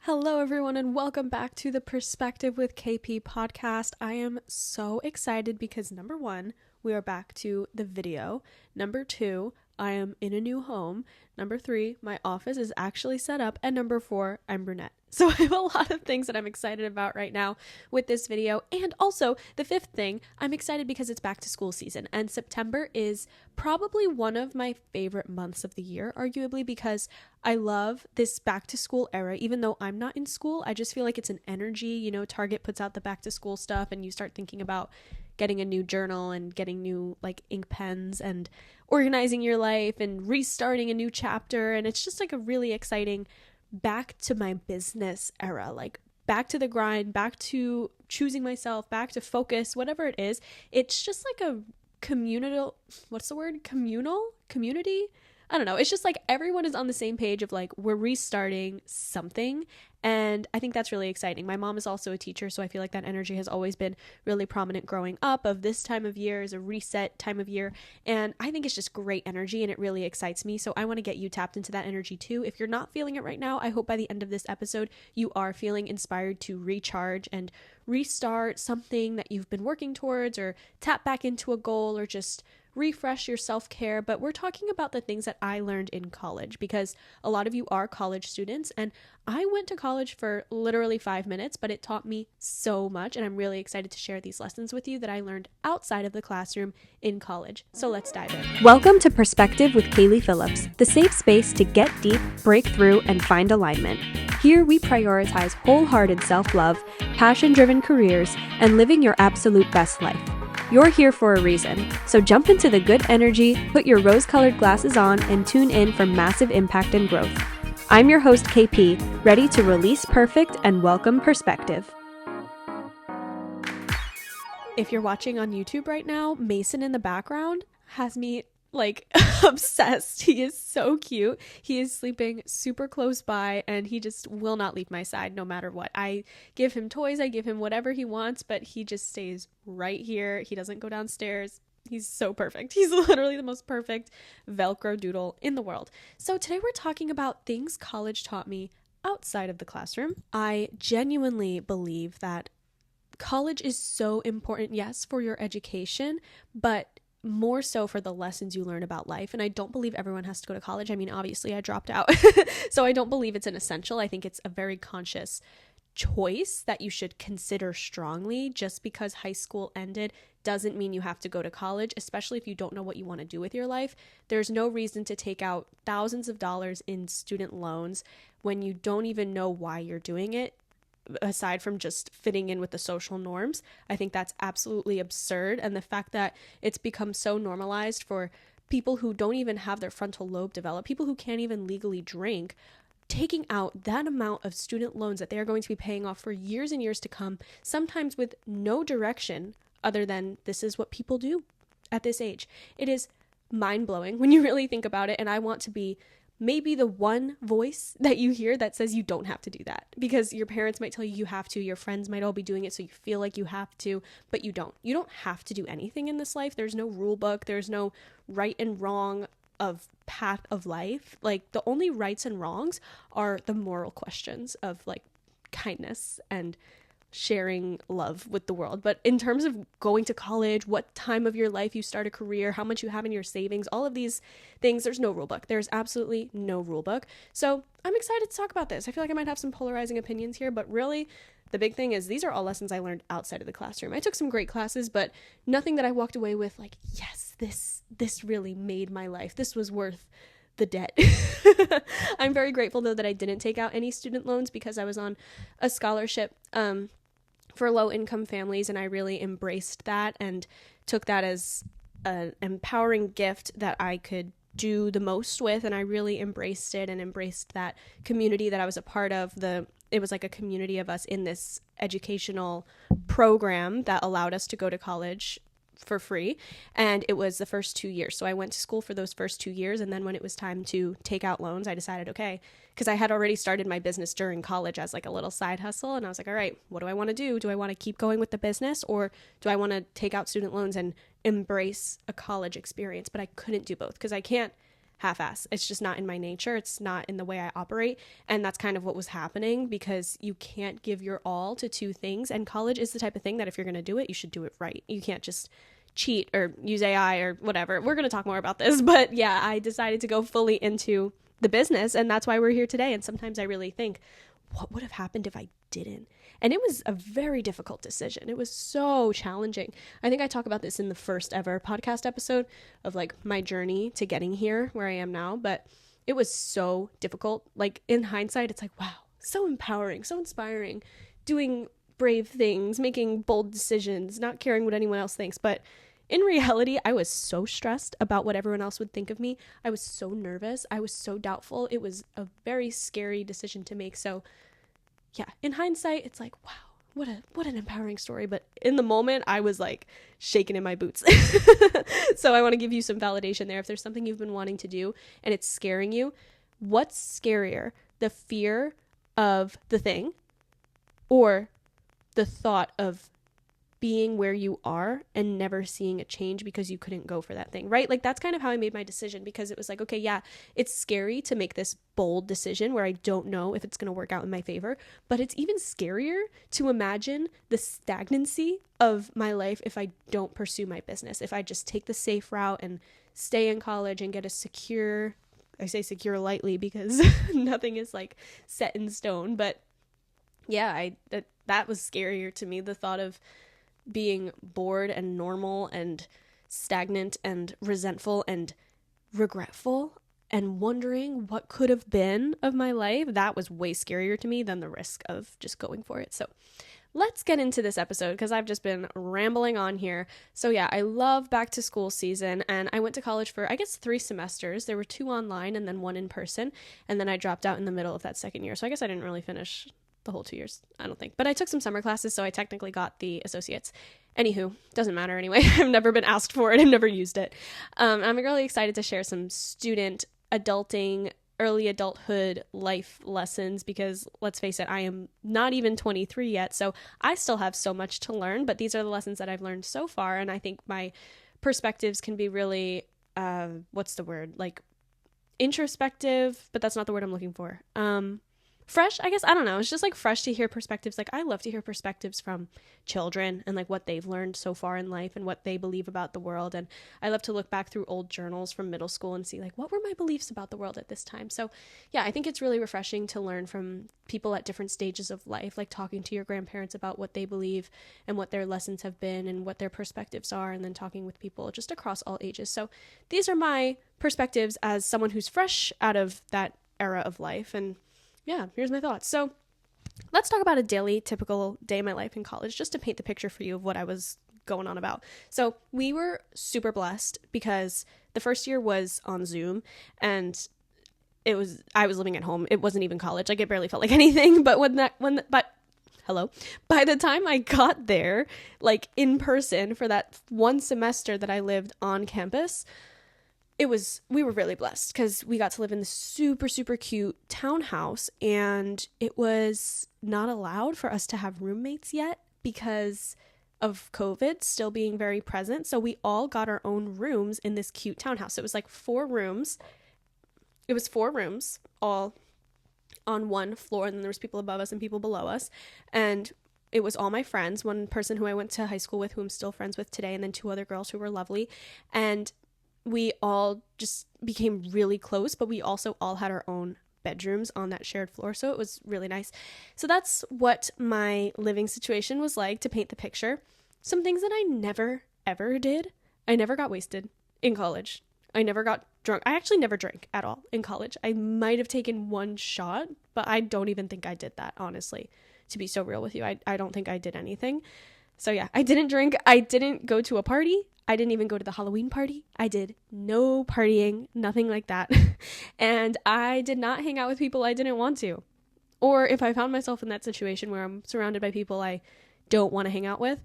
Hello, everyone, and welcome back to the Perspective with KP podcast. I am so excited because number one, we are back to the video. Number two, I am in a new home. Number three, my office is actually set up. And number four, I'm brunette. So I have a lot of things that I'm excited about right now with this video. And also the fifth thing, I'm excited because it's back to school season, and September is probably one of my favorite months of the year, arguably, because I love this back to school era. Even though I'm not in school, I just feel like it's an energy, Target puts out the back to school stuff and you start thinking about getting a new journal and getting new ink pens and organizing your life and restarting a new chapter. And it's just a really exciting back to my business era, back to the grind, back to choosing myself, back to focus, whatever it is. It's just a community. I don't know. It's just everyone is on the same page of we're restarting something. And I think that's really exciting. My mom is also a teacher, so I feel like that energy has always been really prominent growing up, of this time of year is a reset time of year. And I think it's just great energy and it really excites me. So I want to get you tapped into that energy too. If you're not feeling it right now, I hope by the end of this episode, you are feeling inspired to recharge and restart something that you've been working towards, or tap back into a goal, or just refresh your self-care. But we're talking about the things that I learned in college, because a lot of you are college students, and I went to college for literally 5 minutes, but it taught me so much, and I'm really excited to share these lessons with you that I learned outside of the classroom in college. So let's dive in. Welcome to Perspective with Kaylee Phillips, the safe space to get deep, break through, and find alignment. Here we prioritize wholehearted self-love, passion-driven careers, and living your absolute best life. You're here for a reason, so jump into the good energy, put your rose-colored glasses on, and tune in for massive impact and growth. I'm your host, KP, ready to release perfect and welcome perspective. If you're watching on YouTube right now, Mason in the background has me obsessed. He is so cute. He is sleeping super close by, and he just will not leave my side no matter what. I give him toys, I give him whatever he wants, but he just stays right here. He doesn't go downstairs. He's so perfect. He's literally the most perfect Velcro doodle in the world. So today we're talking about things college taught me outside of the classroom. I genuinely believe that college is so important, yes, for your education, but more so for the lessons you learn about life. And I don't believe everyone has to go to college. I mean, obviously I dropped out, so I don't believe it's an essential. I think it's a very conscious choice that you should consider strongly. Just because high school ended doesn't mean you have to go to college, especially if you don't know what you want to do with your life. There's no reason to take out thousands of dollars in student loans when you don't even know why you're doing it, aside from just fitting in with the social norms. I think that's absolutely absurd. And the fact that it's become so normalized for people who don't even have their frontal lobe developed, people who can't even legally drink, taking out that amount of student loans that they are going to be paying off for years and years to come, sometimes with no direction other than this is what people do at this age. It is mind-blowing when you really think about it. And I want to be maybe the one voice that you hear that says you don't have to do that, because your parents might tell you you have to, your friends might all be doing it, so you feel like you have to, but you don't. You don't have to do anything in this life. There's no rule book. There's no right and wrong of path of life. The only rights and wrongs are the moral questions of kindness and sharing love with the world. But in terms of going to college, what time of your life you start a career, how much you have in your savings, all of these things, there's no rule book. There's absolutely no rule book. So I'm excited to talk about this. I feel like I might have some polarizing opinions here, but really the big thing is these are all lessons I learned outside of the classroom. I took some great classes, but nothing that I walked away with yes, this really made my life. This was worth the debt. I'm very grateful though that I didn't take out any student loans, because I was on a scholarship for low-income families, and I really embraced that and took that as an empowering gift that I could do the most with, and I really embraced it and embraced that community that I was a part of. It was like a community of us in this educational program that allowed us to go to college for free, and it was the first 2 years. So I went to school for those first 2 years, and then when it was time to take out loans, I decided, okay, because I had already started my business during college as a little side hustle, and I was like, all right, what do I want to do? Do I want to keep going with the business, or do I want to take out student loans and embrace a college experience? But I couldn't do both, because I can't half-ass. It's just not in my nature. It's not in the way I operate. And that's kind of what was happening, because you can't give your all to two things. And college is the type of thing that if you're going to do it, you should do it right. You can't just cheat or use AI or whatever. We're going to talk more about this. But yeah, I decided to go fully into the business, and that's why we're here today. And sometimes I really think, what would have happened if I didn't? And it was a very difficult decision. It was so challenging. I think I talk about this in the first ever podcast episode of like my journey to getting here where I am now, but it was so difficult. Like in hindsight, it's like, wow, so empowering, so inspiring, doing brave things, making bold decisions, not caring what anyone else thinks. But in reality, I was so stressed about what everyone else would think of me. I was so nervous. I was so doubtful. It was a very scary decision to make. So yeah, in hindsight, it's like, wow, what an empowering story. But in the moment, I was like shaking in my boots. So I want to give you some validation there. If there's something you've been wanting to do and it's scaring you, what's scarier? The fear of the thing or the thought of being where you are and never seeing a change because you couldn't go for that thing, right? Like that's kind of how I made my decision, because it was like, okay, yeah, it's scary to make this bold decision where I don't know if it's going to work out in my favor, but it's even scarier to imagine the stagnancy of my life if I don't pursue my business, if I just take the safe route and stay in college and get a secure, I say secure lightly because nothing is like set in stone, but yeah, that was scarier to me, the thought of being bored and normal and stagnant and resentful and regretful and wondering what could have been of my life. That was way scarier to me than the risk of just going for it. So let's get into this episode, because I've just been rambling on here. So yeah, I love back to school season, and I went to college for, I guess, 3 semesters. There were 2 online and then 1 in person, and then I dropped out in the middle of that second year. So I guess I didn't really finish the whole 2 years, I don't think. But I took some summer classes, so I technically got the associates. Anywho, doesn't matter anyway. I've never been asked for it. I've never used it. I'm really excited to share some student adulting, early adulthood life lessons, because let's face it, I am not even 23 yet, so I still have so much to learn, but these are the lessons that I've learned so far, and I think my perspectives can be really, what's the word? Like introspective, but that's not the word I'm looking for. Fresh, I guess. I don't know. It's just like fresh to hear perspectives. Like I love to hear perspectives from children and like what they've learned so far in life and what they believe about the world. And I love to look back through old journals from middle school and see like, what were my beliefs about the world at this time? So yeah, I think it's really refreshing to learn from people at different stages of life, like talking to your grandparents about what they believe and what their lessons have been and what their perspectives are, and then talking with people just across all ages. So these are my perspectives as someone who's fresh out of that era of life. And yeah, here's my thoughts. So let's talk about a daily, typical day in my life in college, just to paint the picture for you of what I was going on about. So we were super blessed because the first year was on Zoom, and I was living at home. It wasn't even college. Like it barely felt like anything. But by the time I got there, like in person for that 1 semester that I lived on campus, we were really blessed because we got to live in this super, super cute townhouse, and it was not allowed for us to have roommates yet because of COVID still being very present. So we all got our own rooms in this cute townhouse. It was like 4 rooms. It was 4 rooms all on one floor, and then there was people above us and people below us. And it was all my friends, one person who I went to high school with, who I'm still friends with today, and then 2 other girls who were lovely. And we all just became really close, but we also all had our own bedrooms on that shared floor. So it was really nice. So that's what my living situation was like, to paint the picture. Some things that I never, ever did. I never got wasted in college. I never got drunk. I actually never drank at all in college. I might have taken 1 shot, but I don't even think I did that, honestly, to be so real with you. I don't think I did anything. So yeah, I didn't drink. I didn't go to a party. I didn't even go to the Halloween party. I did no partying, nothing like that. And I did not hang out with people I didn't want to. Or if I found myself in that situation where I'm surrounded by people I don't want to hang out with,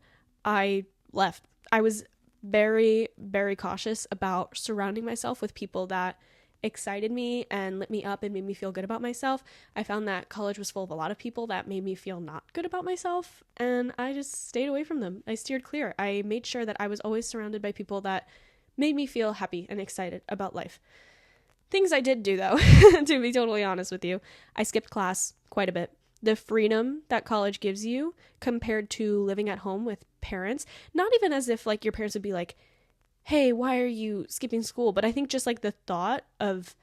I left. I was very, very cautious about surrounding myself with people that excited me and lit me up and made me feel good about myself. I found that college was full of a lot of people that made me feel not good about myself, and I just stayed away from them. I steered clear. I made sure that I was always surrounded by people that made me feel happy and excited about life. Things I did do though, to be totally honest with you, I skipped class quite a bit. The freedom that college gives you compared to living at home with parents, not even as if like your parents would be like, hey, why are you skipping school? But I think just like the thought of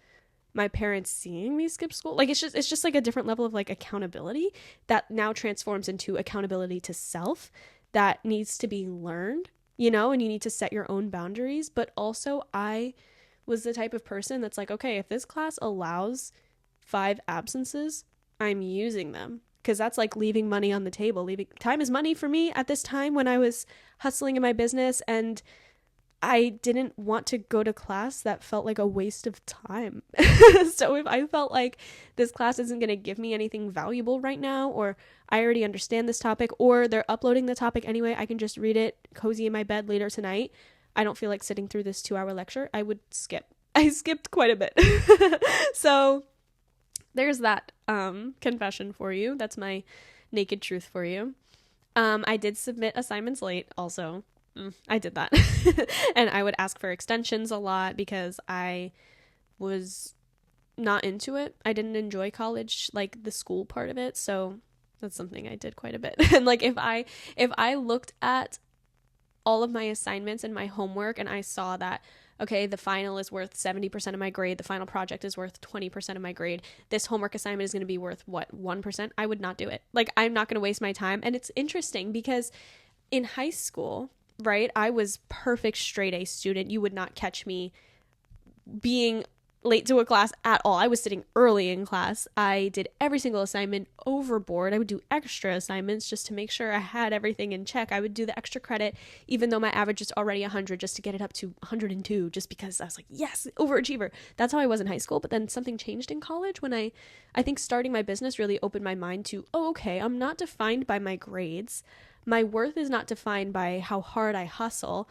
my parents seeing me skip school, like it's just like a different level of like accountability that now transforms into accountability to self that needs to be learned, you know, and you need to set your own boundaries. But also I was the type of person that's like, okay, if this class allows 5 absences, I'm using them, because that's like leaving money on the table. Leaving time is money for me at this time when I was hustling in my business, and I didn't want to go to class that felt like a waste of time. So if I felt like this class isn't going to give me anything valuable right now, or I already understand this topic, or they're uploading the topic anyway, I can just read it cozy in my bed later tonight, I don't feel like sitting through this 2-hour lecture, I would skip. I skipped quite a bit. So there's that confession for you. That's my naked truth for you. I did submit assignments late also. I did that. And I would ask for extensions a lot because I was not into it. I didn't enjoy college, like the school part of it. So that's something I did quite a bit. And like if I looked at all of my assignments and my homework and I saw that, okay, the final is worth 70% of my grade, the final project is worth 20% of my grade, this homework assignment is going to be worth what, 1%, I would not do it. Like, I'm not going to waste my time. And it's interesting because in high school, right, I was perfect straight A student. You would not catch me being late to a class at all. I was sitting early in class. I did every single assignment overboard. I would do extra assignments just to make sure I had everything in check. I would do the extra credit, even though my average is already 100, just to get it up to 102, just because I was like, yes, overachiever. That's how I was in high school. But then something changed in college when I think starting my business really opened my mind to, oh, okay, I'm not defined by my grades. My worth is not defined by how hard I hustle.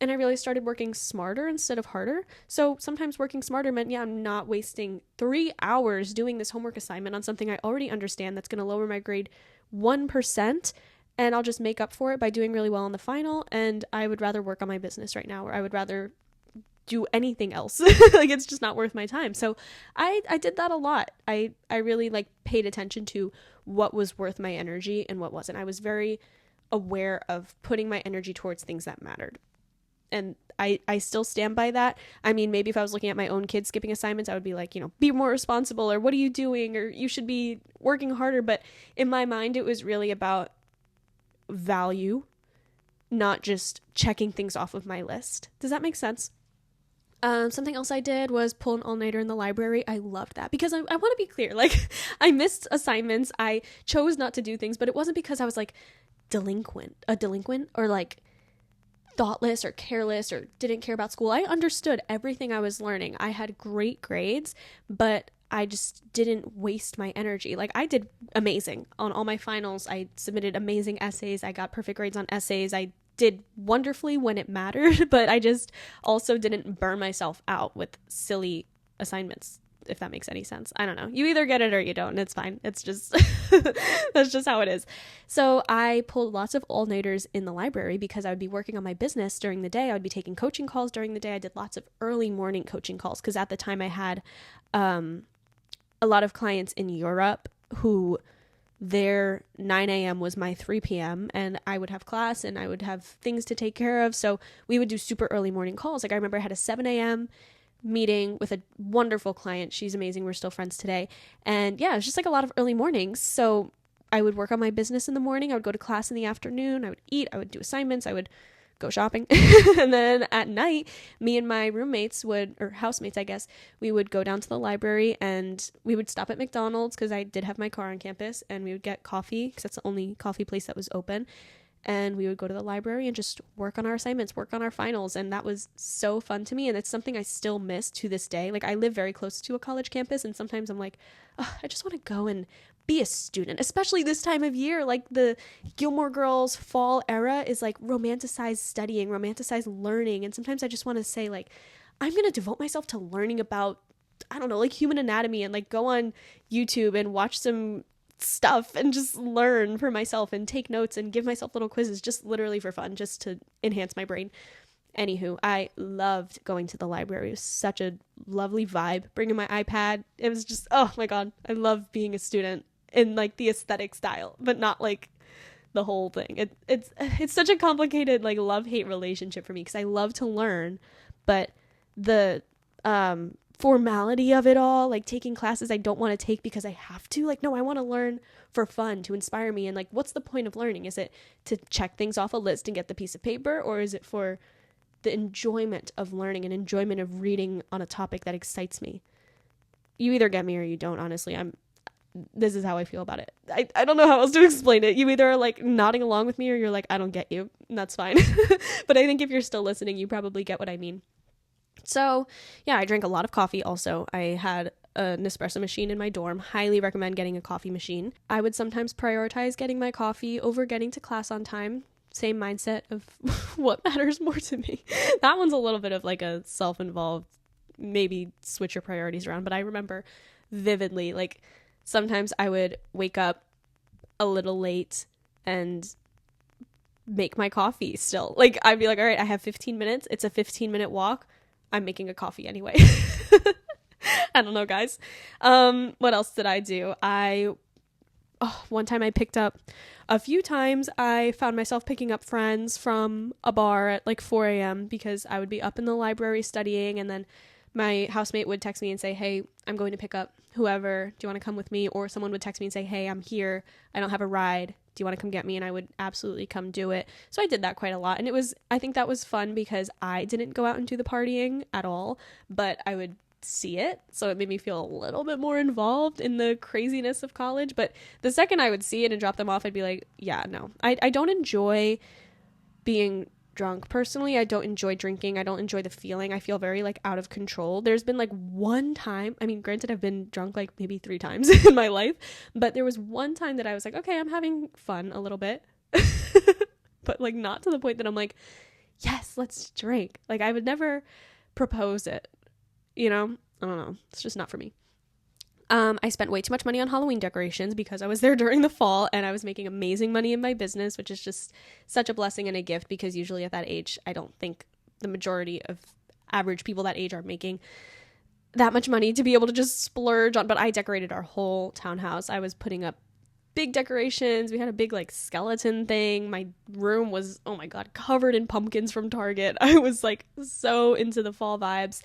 And I really started working smarter instead of harder. So sometimes working smarter meant, yeah, I'm not wasting 3 hours doing this homework assignment on something I already understand that's going to lower my grade 1%. And I'll just make up for it by doing really well on the final. And I would rather work on my business right now, or I would rather do anything else. Like, it's just not worth my time. So I did that a lot. I really like paid attention to what was worth my energy and what wasn't. I was very aware of putting my energy towards things that mattered. And I still stand by that. I mean, maybe if I was looking at my own kids skipping assignments, I would be like, you know, be more responsible, or what are you doing, or you should be working harder. But in my mind, it was really about value, not just checking things off of my list. Does that make sense? Something else I did was pull an all-nighter in the library. I loved that because I want to be clear. Like, I missed assignments. I chose not to do things, but it wasn't because I was like delinquent or like thoughtless or careless or didn't care about school. I understood everything I was learning. I had great grades, but I just didn't waste my energy. Like, I did amazing on all my finals. I submitted amazing essays. I got perfect grades on essays. I did wonderfully when it mattered, but I just also didn't burn myself out with silly assignments, if that makes any sense. I don't know. You either get it or you don't, and it's fine. It's just, that's just how it is. So I pulled lots of all-nighters in the library because I would be working on my business during the day. I would be taking coaching calls during the day. I did lots of early morning coaching calls because at the time I had a lot of clients in Europe who their 9 a.m. was my 3 p.m. and I would have class and I would have things to take care of. So we would do super early morning calls. Like, I remember I had a 7 a.m. meeting with a wonderful client. She's amazing. We're still friends today. And yeah, it was just like a lot of early mornings. So I would work on my business in the morning. I would go to class in the afternoon. I would eat. I would do assignments. I would go shopping. And then at night, me and my roommates or housemates, I guess, we would go down to the library and we would stop at McDonald's because I did have my car on campus, and we would get coffee because that's the only coffee place that was open. And we would go to the library and just work on our assignments, work on our finals. And that was so fun to me. And it's something I still miss to this day. Like, I live very close to a college campus, and sometimes I'm like, oh, I just want to go and be a student, especially this time of year. Like, the Gilmore Girls fall era is like romanticized studying, romanticized learning. And sometimes I just want to say, like, I'm going to devote myself to learning about, I don't know, like human anatomy, and like go on YouTube and watch some stuff and just learn for myself and take notes and give myself little quizzes just literally for fun, just to enhance my brain. Anywho, I loved going to the library. It was such a lovely vibe. Bringing my iPad. It was just, oh my God. I love being a student in like the aesthetic style, but not like the whole thing. It's such a complicated like love-hate relationship for me because I love to learn, but the formality of it all, like taking classes I don't want to take because I have to, like, no, I want to learn for fun, to inspire me. And like, what's the point of learning? Is it to check things off a list and get the piece of paper, or is it for the enjoyment of learning and enjoyment of reading on a topic that excites me? You either get me or you don't. Honestly, this is how I feel about it. I don't know how else to explain it. You either are like nodding along with me or you're like, I don't get you, and that's fine. But I think if you're still listening, you probably get what I mean. So yeah, I drank a lot of coffee. Also, I had an espresso machine in my dorm. Highly recommend getting a coffee machine. I would sometimes prioritize getting my coffee over getting to class on time. Same mindset of what matters more to me. That one's a little bit of like a self-involved, maybe switch your priorities around. But I remember vividly, like, sometimes I would wake up a little late and make my coffee still. Like, I'd be like, all right, I have 15 minutes. It's a 15-minute walk. I'm making a coffee anyway. I don't know, guys. What else did I do? One time I picked up, a few times I found myself picking up friends from a bar at like 4 a.m. because I would be up in the library studying, and then my housemate would text me and say, hey, I'm going to pick up whoever. Do you want to come with me? Or someone would text me and say, hey, I'm here. I don't have a ride. Do you want to come get me? And I would absolutely come do it. So I did that quite a lot. And I think that was fun because I didn't go out and do the partying at all, but I would see it. So it made me feel a little bit more involved in the craziness of college. But the second I would see it and drop them off, I'd be like, yeah, no, I don't enjoy being drunk personally. I don't enjoy drinking. I don't enjoy the feeling. I feel very like out of control. There's been like one time, I mean, granted, I've been drunk like maybe 3 times in my life, but there was one time that I was like, okay, I'm having fun a little bit, but like not to the point that I'm like, yes, let's drink. Like, I would never propose it, you know? I don't know. It's just not for me. I spent way too much money on Halloween decorations because I was there during the fall and I was making amazing money in my business, which is just such a blessing and a gift because usually at that age, I don't think the majority of average people that age are making that much money to be able to just splurge on. But I decorated our whole townhouse. I was putting up big decorations. We had a big like skeleton thing. My room was, oh my God, covered in pumpkins from Target. I was like so into the fall vibes.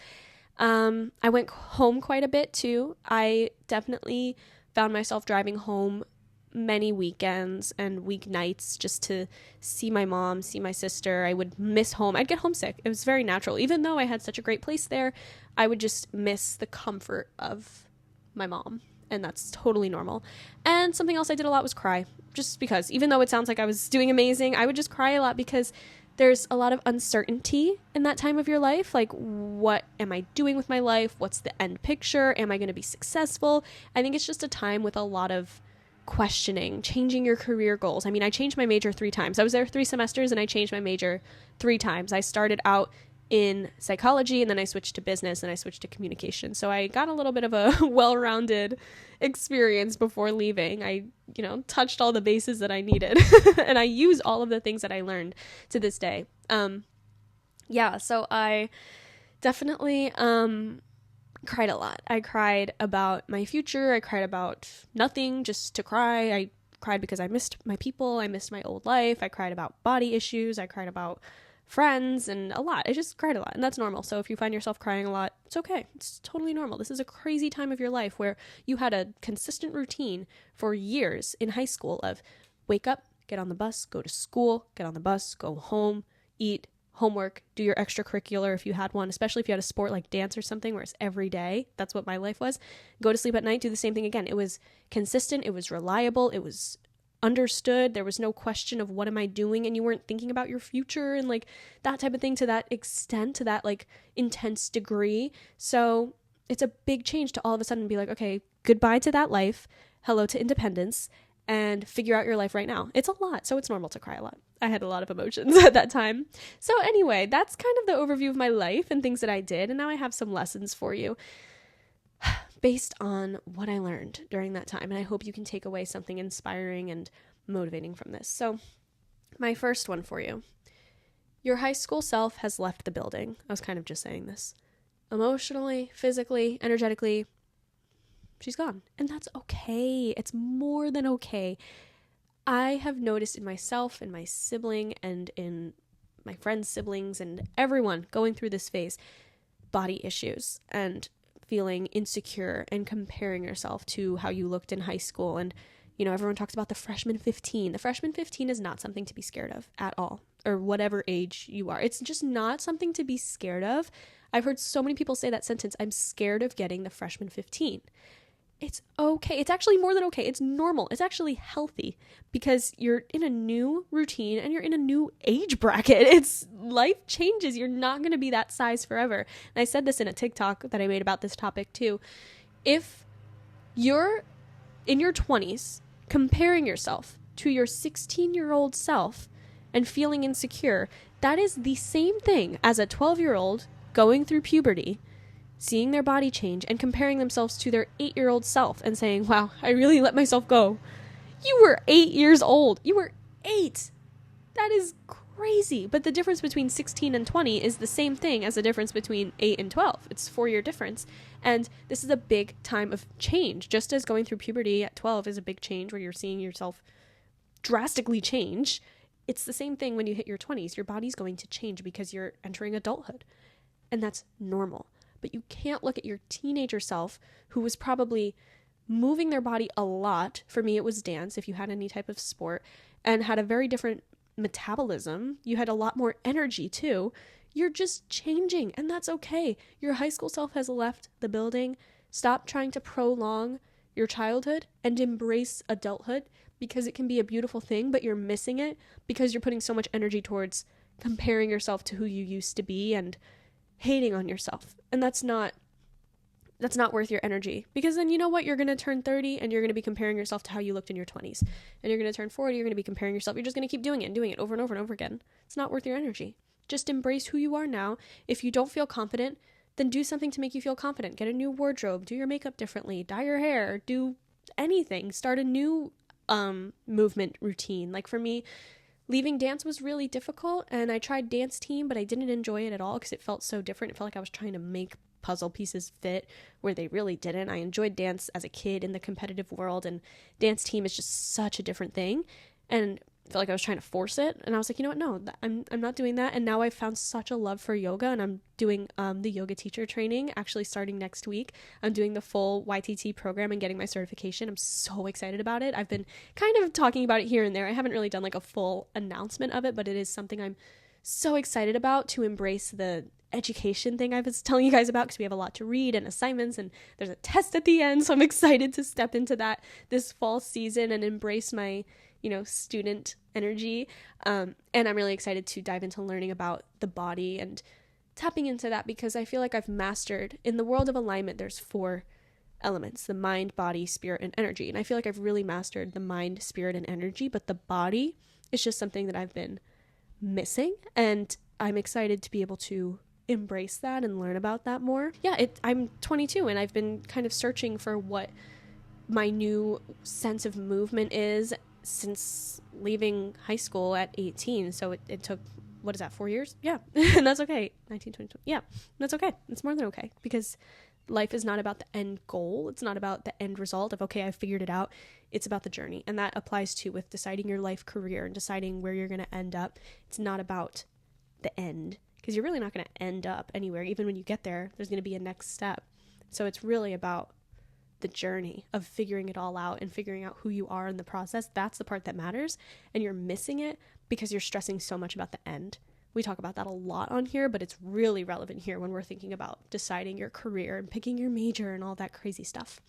I went home quite a bit too. I definitely found myself driving home many weekends and weeknights just to see my mom, see my sister. I would miss home. I'd get homesick. It was very natural. Even though I had such a great place there, I would just miss the comfort of my mom. And that's totally normal. And something else I did a lot was cry. Just because, even though it sounds like I was doing amazing, I would just cry a lot because there's a lot of uncertainty in that time of your life. Like, what am I doing with my life? What's the end picture? Am I going to be successful? I think it's just a time with a lot of questioning, changing your career goals. I mean, I changed my major 3 times. I was there 3 semesters and I changed my major 3 times. I started out in psychology and then I switched to business and I switched to communication. So I got a little bit of a well-rounded experience before leaving. I, touched all the bases that I needed and I use all of the things that I learned to this day. So I definitely cried a lot. I cried about my future. I cried about nothing, just to cry. I cried because I missed my people. I missed my old life. I cried about body issues. I cried about friends and a lot. I just cried a lot, and that's normal. So if you find yourself crying a lot, it's okay. It's totally normal. This is a crazy time of your life where you had a consistent routine for years in high school of wake up, get on the bus, go to school, get on the bus, go home, eat, homework, do your extracurricular if you had one, especially if you had a sport like dance or something where it's every day. That's what my life was. Go to sleep at night, do the same thing again. It was consistent. It was reliable. It was understood. There was no question of what am I doing, and you weren't thinking about your future and like that type of thing to that extent, to that like intense degree. So it's a big change to all of a sudden be like, okay, goodbye to that life, hello to independence, and figure out your life right now. It's a lot, so it's normal to cry a lot. I had a lot of emotions at that time. So anyway, that's kind of the overview of my life and things that I did, and now I have some lessons for you based on what I learned during that time. And I hope you can take away something inspiring and motivating from this. So my first one for you. Your high school self has left the building. I was kind of just saying this. Emotionally, physically, energetically, she's gone. And that's okay. It's more than okay. I have noticed in myself, in my sibling, and in my friends' siblings, and everyone going through this phase, body issues and feeling insecure and comparing yourself to how you looked in high school. And, everyone talks about the freshman 15. The freshman 15 is not something to be scared of at all, or whatever age you are. It's just not something to be scared of. I've heard so many people say that sentence, I'm scared of getting the freshman 15. It's okay. It's actually more than okay. It's normal. It's actually healthy because you're in a new routine and you're in a new age bracket. It's life changes. You're not going to be that size forever. And I said this in a TikTok that I made about this topic too. If you're in your 20s comparing yourself to your 16-year-old self and feeling insecure, that is the same thing as a 12-year-old going through puberty, seeing their body change and comparing themselves to their 8-year-old self and saying, wow, I really let myself go. You were 8 years old. You were 8. That is crazy. But the difference between 16 and 20 is the same thing as the difference between 8 and 12. It's a 4-year difference. And this is a big time of change. Just as going through puberty at 12 is a big change where you're seeing yourself drastically change, it's the same thing when you hit your 20s. Your body's going to change because you're entering adulthood. And that's normal. But you can't look at your teenager self who was probably moving their body a lot. For me, it was dance, if you had any type of sport, and had a very different metabolism. You had a lot more energy too. You're just changing, and that's okay. Your high school self has left the building. Stop trying to prolong your childhood and embrace adulthood, because it can be a beautiful thing, but you're missing it because you're putting so much energy towards comparing yourself to who you used to be and hating on yourself. And that's not worth your energy, because then you know what? You're going to turn 30 and you're going to be comparing yourself to how you looked in your 20s. And you're going to turn 40, you're going to be comparing yourself. You're just going to keep doing it over and over and over again. It's not worth your energy. Just embrace who you are now. If you don't feel confident, then do something to make you feel confident. Get a new wardrobe, do your makeup differently, dye your hair, do anything. Start a new movement routine. Like for me, leaving dance was really difficult, and I tried dance team, but I didn't enjoy it at all because it felt so different. It felt like I was trying to make puzzle pieces fit where they really didn't. I enjoyed dance as a kid in the competitive world, and dance team is just such a different thing, and I felt like I was trying to force it. And I was like, you know what? No, I'm not doing that. And now I've found such a love for yoga, and I'm doing the yoga teacher training actually starting next week. I'm doing the full YTT program and getting my certification. I'm so excited about it. I've been kind of talking about it here and there. I haven't really done like a full announcement of it, but it is something I'm so excited about, to embrace the education thing I was telling you guys about, because we have a lot to read and assignments, and there's a test at the end. So I'm excited to step into that this fall season and embrace my student energy. And I'm really excited to dive into learning about the body and tapping into that, because I feel like I've mastered, in the world of alignment, there's 4 elements: the mind, body, spirit, and energy. And I feel like I've really mastered the mind, spirit, and energy, but the body is just something that I've been missing. And I'm excited to be able to embrace that and learn about that more. Yeah, I'm 22 and I've been kind of searching for what my new sense of movement is since leaving high school at 18. So it took, 4 years? Yeah. And that's okay. 19, 20. Yeah, that's okay. It's more than okay, because life is not about the end goal. It's not about the end result of, okay, I figured it out. It's about the journey. And that applies to with deciding your life career and deciding where you're going to end up. It's not about the end, because you're really not going to end up anywhere. Even when you get there, there's going to be a next step. So it's really about the journey of figuring it all out and figuring out who you are in the process. That's the part that matters. And you're missing it because you're stressing so much about the end. We talk about that a lot on here, but it's really relevant here when we're thinking about deciding your career and picking your major and all that crazy stuff.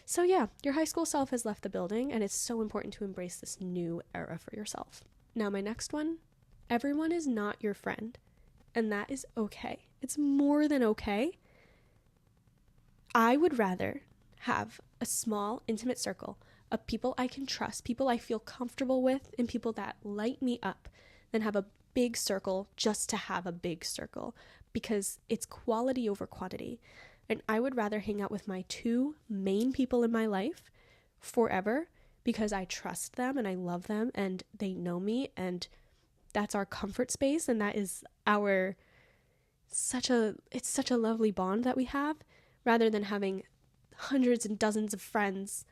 So yeah, your high school self has left the building, and it's so important to embrace this new era for yourself. Now, my next one, everyone is not your friend, and that is okay. It's more than okay. I would rather have a small, intimate circle of people I can trust, people I feel comfortable with, and people that light me up, than have a big circle just to have a big circle, because it's quality over quantity. And I would rather hang out with my 2 main people in my life forever, because I trust them and I love them and they know me, and that's our comfort space, and that is our it's such a lovely bond that we have, rather than having hundreds and dozens of friends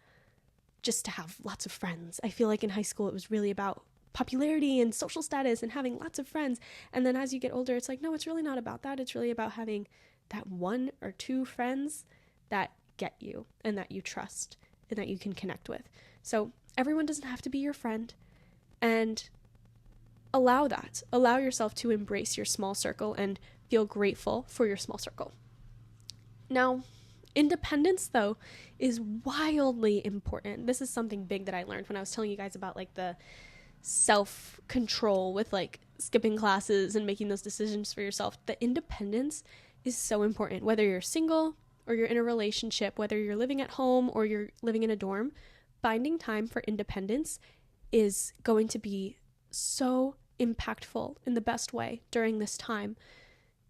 just to have lots of friends. I feel like in high school it was really about popularity and social status and having lots of friends. And then as you get older, it's like, no, it's really not about that. It's really about having that one or two friends that get you and that you trust and that you can connect with. So everyone doesn't have to be your friend, and allow yourself to embrace your small circle and feel grateful for your small circle. Now, independence, though, is wildly important. This is something big that I learned when I was telling you guys about like the self-control with like skipping classes and making those decisions for yourself. The independence is so important, whether you're single or you're in a relationship, whether you're living at home or you're living in a dorm. Finding time for independence is going to be so impactful in the best way during this time.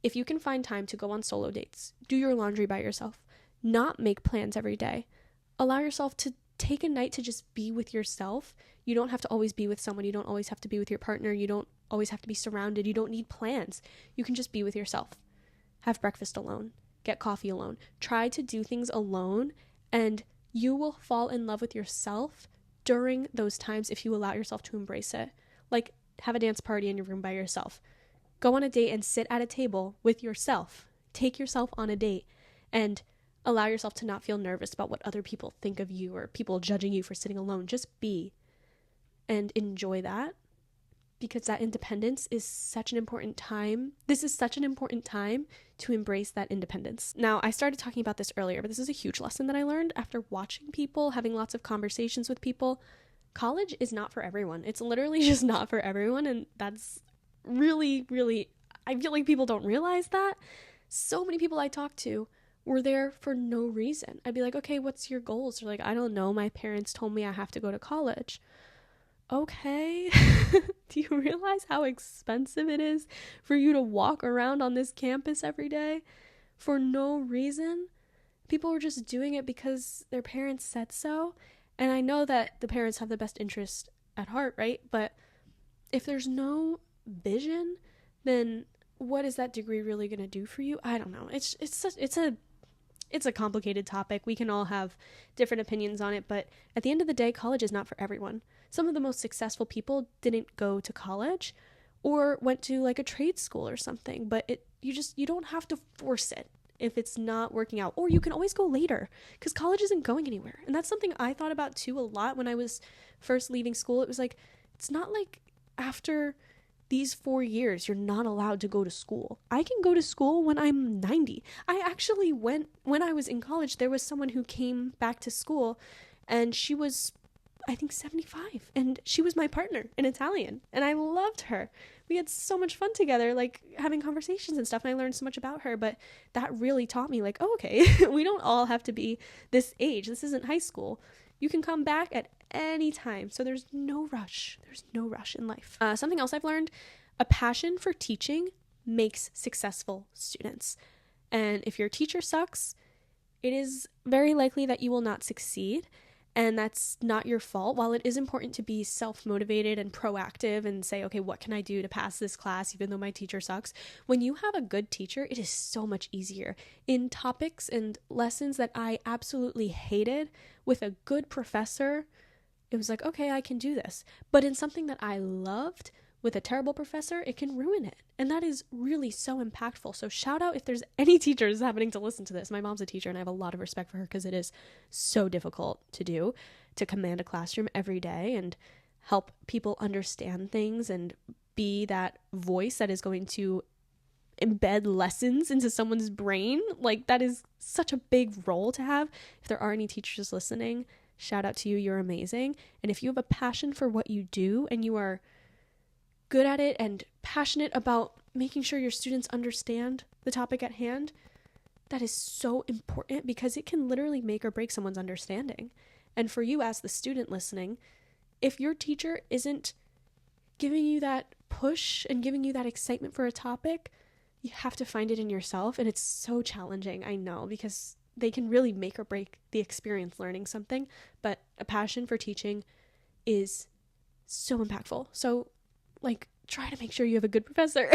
If you can find time to go on solo dates, do your laundry by yourself, not make plans every day, allow yourself to take a night to just be with yourself. You don't have to always be with someone. You don't always have to be with your partner. You don't always have to be surrounded. You don't need plans. You can just be with yourself. Have breakfast alone. Get coffee alone. Try to do things alone, and you will fall in love with yourself during those times if you allow yourself to embrace it. Like, have a dance party in your room by yourself. Go on a date and sit at a table with yourself. Take yourself on a date and allow yourself to not feel nervous about what other people think of you or people judging you for sitting alone. Just be and enjoy that, because that independence is such an important time. This is such an important time to embrace that independence. Now, I started talking about this earlier, but this is a huge lesson that I learned after watching people, having lots of conversations with people. College is not for everyone. It's literally just not for everyone, and that's really, really, I feel like people don't realize that. So many people I talk to were there for no reason. I'd be like, okay, what's your goals? They're like, I don't know. My parents told me I have to go to college. Okay. Do you realize how expensive it is for you to walk around on this campus every day for no reason? People were just doing it because their parents said so. And I know that the parents have the best interest at heart, right? But if there's no vision, then what is that degree really going to do for you? I don't know. It's a complicated topic. We can all have different opinions on it, but at the end of the day, college is not for everyone. Some of the most successful people didn't go to college or went to like a trade school or something, but you don't have to force it if it's not working out. Or you can always go later, because college isn't going anywhere. And that's something I thought about too a lot when I was first leaving school. It was like, it's not like after these 4 years you're not allowed to go to school. I can go to school when I'm 90. I actually went, when I was in college, there was someone who came back to school, and she was, I think, 75, and she was my partner in Italian, and I loved her. We had so much fun together, like having conversations and stuff, and I learned so much about her. But that really taught me, like, oh, okay, we don't all have to be this age. This isn't high school. You can come back at any time. So there's no rush. There's no rush in life. Something else I've learned, a passion for teaching makes successful students. And if your teacher sucks, it is very likely that you will not succeed. And that's not your fault. While it is important to be self-motivated and proactive and say, okay, what can I do to pass this class even though my teacher sucks? When you have a good teacher, it is so much easier. In topics and lessons that I absolutely hated, with a good professor, it was like, okay, I can do this. But in something that I loved, with a terrible professor, it can ruin it. And that is really so impactful. So shout out if there's any teachers happening to listen to this. My mom's a teacher, and I have a lot of respect for her, because it is so difficult to do, to command a classroom every day and help people understand things and be that voice that is going to embed lessons into someone's brain. Like, that is such a big role to have. If there are any teachers listening, shout out to you. You're amazing. And if you have a passion for what you do and you are good at it and passionate about making sure your students understand the topic at hand, that is so important, because it can literally make or break someone's understanding. And for you as the student listening, if your teacher isn't giving you that push and giving you that excitement for a topic, you have to find it in yourself. And it's so challenging, I know, because they can really make or break the experience learning something. But a passion for teaching is so impactful. So, like, try to make sure you have a good professor.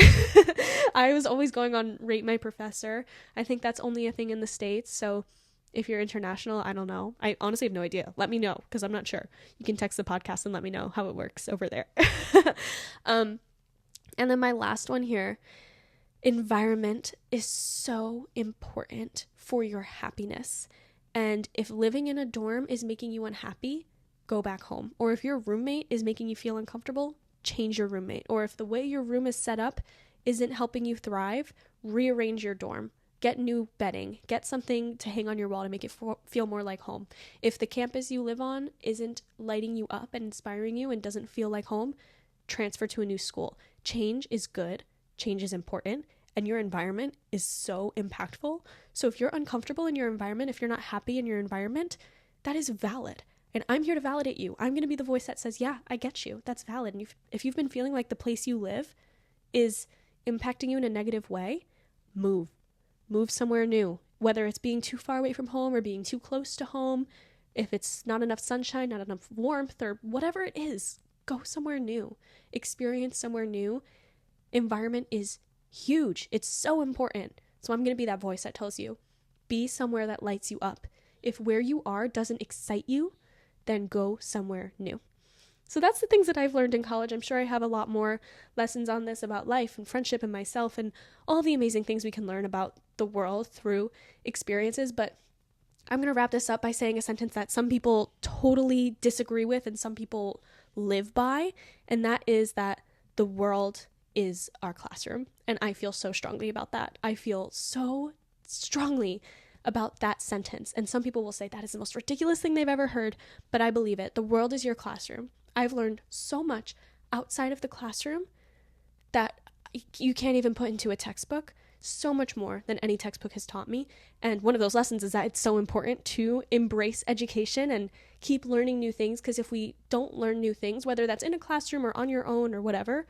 I was always going on Rate My Professor. I think that's only a thing in the States. So if you're international, I don't know. I honestly have no idea. Let me know because I'm not sure. You can text the podcast and let me know how it works over there. And then my last one here, environment is so important for your happiness. And if living in a dorm is making you unhappy, go back home. Or if your roommate is making you feel uncomfortable, change your roommate. Or if the way your room is set up isn't helping you thrive, rearrange your dorm. Get new bedding. Get something to hang on your wall to make it feel more like home. If the campus you live on isn't lighting you up and inspiring you and doesn't feel like home, transfer to a new school. Change is good. Change is important. And your environment is so impactful. So if you're uncomfortable in your environment, if you're not happy in your environment, that is valid. And I'm here to validate you. I'm going to be the voice that says, yeah, I get you. That's valid. And if you've been feeling like the place you live is impacting you in a negative way, move. Move somewhere new. Whether it's being too far away from home or being too close to home, if it's not enough sunshine, not enough warmth, or whatever it is, go somewhere new. Experience somewhere new. Environment is huge. It's so important. So I'm going to be that voice that tells you, be somewhere that lights you up. If where you are doesn't excite you, then go somewhere new. So that's the things that I've learned in college. I'm sure I have a lot more lessons on this about life and friendship and myself and all the amazing things we can learn about the world through experiences. But I'm going to wrap this up by saying a sentence that some people totally disagree with and some people live by. And that is that the world is our classroom. And I feel so strongly about that. I feel so strongly about that sentence. And some people will say that is the most ridiculous thing they've ever heard, but I believe it. The world is your classroom. I've learned so much outside of the classroom that you can't even put into a textbook, so much more than any textbook has taught me. And one of those lessons is that it's so important to embrace education and keep learning new things, because if we don't learn new things, whether that's in a classroom or on your own or whatever,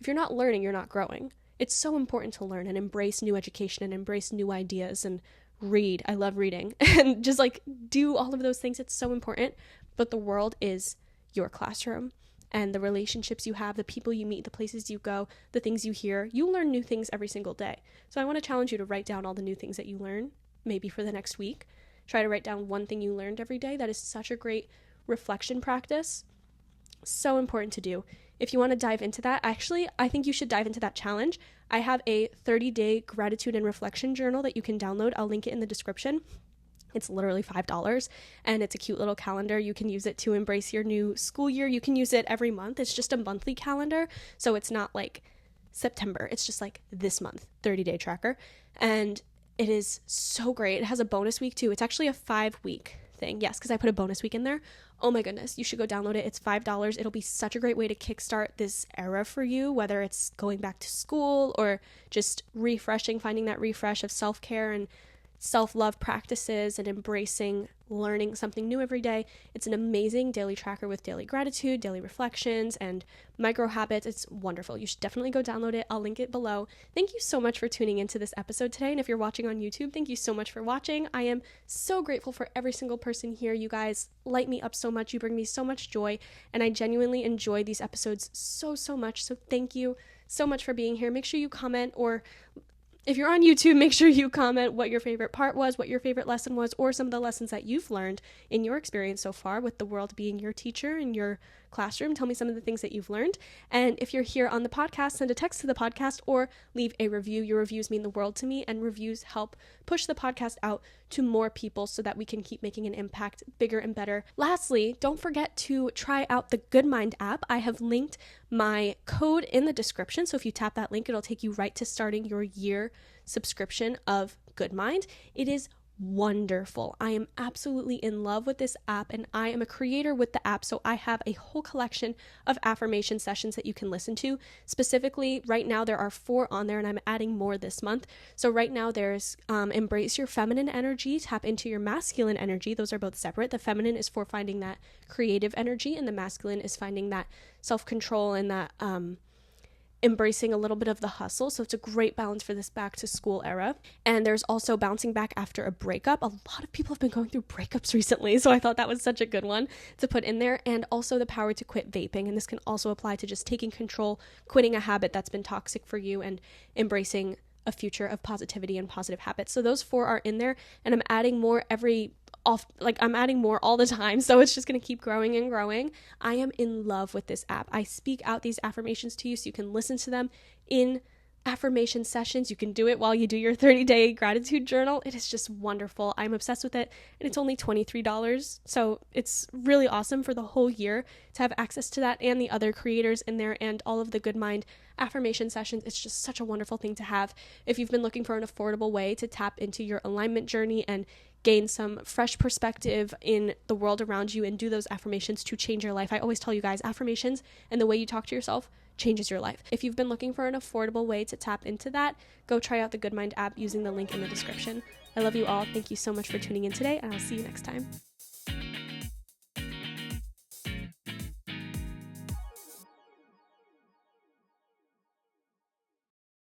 if you're not learning, you're not growing. It's so important to learn and embrace new education and embrace new ideas and read. I love reading and just like do all of those things. It's so important. But the world is your classroom, and the relationships you have, the people you meet, the places you go, the things you hear, you learn new things every single day. So I want to challenge you to write down all the new things that you learn, maybe for the next week. Try to write down one thing you learned every day. That is such a great reflection practice. So important to do. If you want to dive into that, actually, I think you should dive into that challenge. I have a 30-day gratitude and reflection journal that you can download. I'll link it in the description. It's literally $5 and it's a cute little calendar. You can use it to embrace your new school year. You can use it every month. It's just a monthly calendar. So it's not like September. It's just like this month, 30-day tracker. And it is so great. It has a bonus week too. It's actually a 5-week thing. Yes, because I put a bonus week in there. Oh my goodness, you should go download it. It's $5. It'll be such a great way to kickstart this era for you, whether it's going back to school or just refreshing, finding that refresh of self-care and self-love practices and embracing learning something new every day. It's an amazing daily tracker with daily gratitude, daily reflections, and micro habits. It's wonderful. You should definitely go download it. I'll link it below. Thank you so much for tuning into this episode today. And if you're watching on YouTube, thank you so much for watching. I am so grateful for every single person here. You guys light me up so much. You bring me so much joy, and I genuinely enjoy these episodes so much. So thank you so much for being here. Make sure you comment, or if you're on YouTube, make sure you comment what your favorite part was, what your favorite lesson was, or some of the lessons that you've learned in your experience so far with the world being your teacher in your classroom. Tell me some of the things that you've learned. And if you're here on the podcast, send a text to the podcast or leave a review. Your reviews mean the world to me, and reviews help push the podcast out to more people so that we can keep making an impact bigger and better. Lastly, don't forget to try out the Good Mind app. I have linked my code in the description. So if you tap that link, it'll take you right to starting your year subscription of Good Mind. It is wonderful. I am absolutely in love with this app, and I am a creator with the app, so I have a whole collection of affirmation sessions that you can listen to. Specifically, right now there are 4 on there, and I'm adding more this month. So right now there's embrace your feminine energy, tap into your masculine energy. Those are both separate. The feminine is for finding that creative energy, and the masculine is finding that self-control and that embracing a little bit of the hustle. So it's a great balance for this back to school era. And there's also bouncing back after a breakup. A lot of people have been going through breakups recently, so I thought that was such a good one to put in there. And also the power to quit vaping. And this can also apply to just taking control, quitting a habit that's been toxic for you, and embracing a future of positivity and positive habits. So those 4 are in there, and I'm adding more I'm adding more all the time, so it's just going to keep growing and growing. I am in love with this app. I speak out these affirmations to you so you can listen to them in affirmation sessions. You can do it while you do your 30-day gratitude journal. It is just wonderful. I'm obsessed with it, and it's only $23, so it's really awesome for the whole year to have access to that and the other creators in there and all of the Good Mind affirmation sessions. It's just such a wonderful thing to have if you've been looking for an affordable way to tap into your alignment journey and gain some fresh perspective in the world around you and do those affirmations to change your life. I always tell you guys, affirmations and the way you talk to yourself changes your life. If you've been looking for an affordable way to tap into that, go try out the Good Mind app using the link in the description. I love you all. Thank you so much for tuning in today, and I'll see you next time.